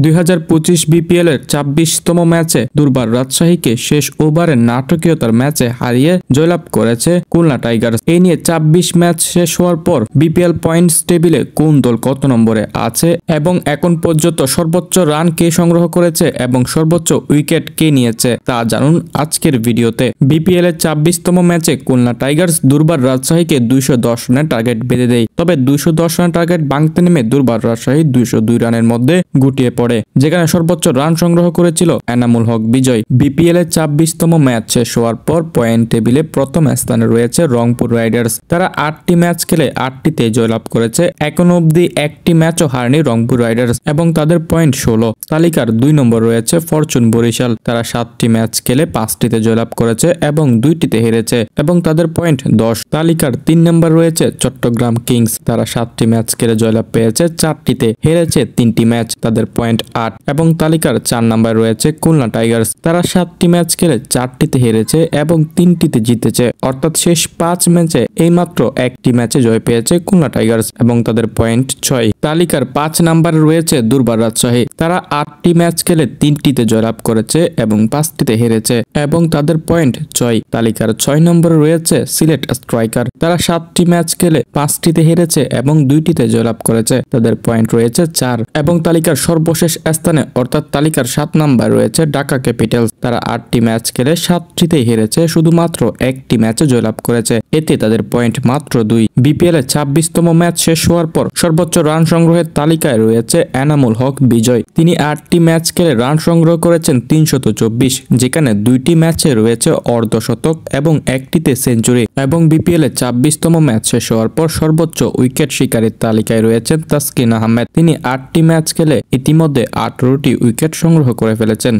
2025 BPL এর 26তম ম্যাচে দুর্বার রাজশাহীকে শেষ ওভারে নাটকীয়তার ম্যাচে হারিয়ে জয়লাভ করেছে খুলনা টাইগার্স। এই নিয়ে 26 ম্যাচ শেষ হওয়ার পর বিপিএল পয়েন্টস টেবিলে কোন দল কত নম্বরে আছে এবং এখন পর্যন্ত সর্বোচ্চ রান কে সংগ্রহ করেছে এবং সর্বোচ্চ উইকেট কে নিয়েছে তা জানুন আজকের ভিডিওতে। বিপিএল এর 26তম ম্যাচে খুলনা টাইগার্স দুর্বার রাজশাহীকে 210 রানের টার্গেট বেঁধে দেয়। তবে 210 রানের টার্গেট ভাঙতে নেমে দুর্বার রাজশাহী 202 রানের মধ্যে গুটিয়ে পড়ে, যেখানে সর্বোচ্চ রান সংগ্রহ করেছিল এনামুল হক বিজয়। বিপিএল এর 26তম ম্যাচ শেষ হওয়ার পর পয়েন্ট টেবিলে প্রথম স্থানে রয়েছে রংপুর রাইডার্স। তারা 8টি ম্যাচ খেলে 8টিতে জয়লাভ করেছে। এখনো অব্দি একটি ম্যাচও হারেনি রংপুর রাইডার্স এবং তাদের পয়েন্ট 16। তালিকার 2 নম্বর রয়েছে ফরচুন বরিশাল। তারা 7টি ম্যাচ খেলে 5টিতে জয়লাভ করেছে এবং 2টিতে হেরেছে এবং তাদের পয়েন্ট 10। তালিকার 3 নম্বর রয়েছে চট্টগ্রাম কিংস। তারা 7টি ম্যাচ খেলে জয়লাভ পেয়েছে 4টিতে, হেরেছে 3টি ম্যাচ, তাদের পয়েন্ট 8 এবং তালিকার 4 নম্বর রয়েছে খুলনা টাইগার্স। তারা 7টি ম্যাচ খেলে 4টিতে হেরেছে এবং 3টিতে জিতেছে, অর্থাৎ শেষ 5 ম্যাচে এইমাত্র একটি ম্যাচে জয় পেয়েছে খুলনা টাইগার্স এবং তাদের পয়েন্ট 6। তালিকার 5 নম্বরে রয়েছে দুর্বার রাজশাহী। তারা 8টি ম্যাচ খেলে 3টিতে জয়লাভ করেছে এবং 5টিতে হেরেছে এবং তাদের পয়েন্ট 6। তালিকার 6 নম্বরে রয়েছে সিলেট স্ট্রাইকার। তারা 7টি ম্যাচ খেলে 5টিতে হেরেছে এবং 2টিতে জয়লাভ করেছে, তাদের পয়েন্ট রয়েছে 4 এবং তালিকার সর্বশেষ স্থানে অর্থাৎ তালিকার 7 নম্বরে রয়েছে ঢাকা ক্যাপিটালস। তারা 8টি ম্যাচ খেলে 7টিতেই হেরেছে, শুধুমাত্র একটি ম্যাচে জয়লাভ করেছে, এতে তাদের পয়েন্ট মাত্র 2। বিপিএল এর 26তম ম্যাচ শেষ হওয়ার পর সর্বোচ্চ রান সংগ্রহের তালিকায় রয়েছে এনামুল হক বিজয়। তিনি 8টি ম্যাচ খেলে রান সংগ্রহ করেছেন 324, যেখানে 2টি ম্যাচে রয়েছে অর্ধশতক এবং একটিতে সেঞ্চুরি। এবং বিপিএল এর 26তম ম্যাচ শেষ হওয়ার পর সর্বোচ্চ উইকেট শিকারীর তালিকায় রয়েছেন তাসকিন আহমেদ। তিনি 8টি ম্যাচ খেলে ইতিমধ্যে 18টি উইকেট সংগ্রহ করে ফেলেছেন।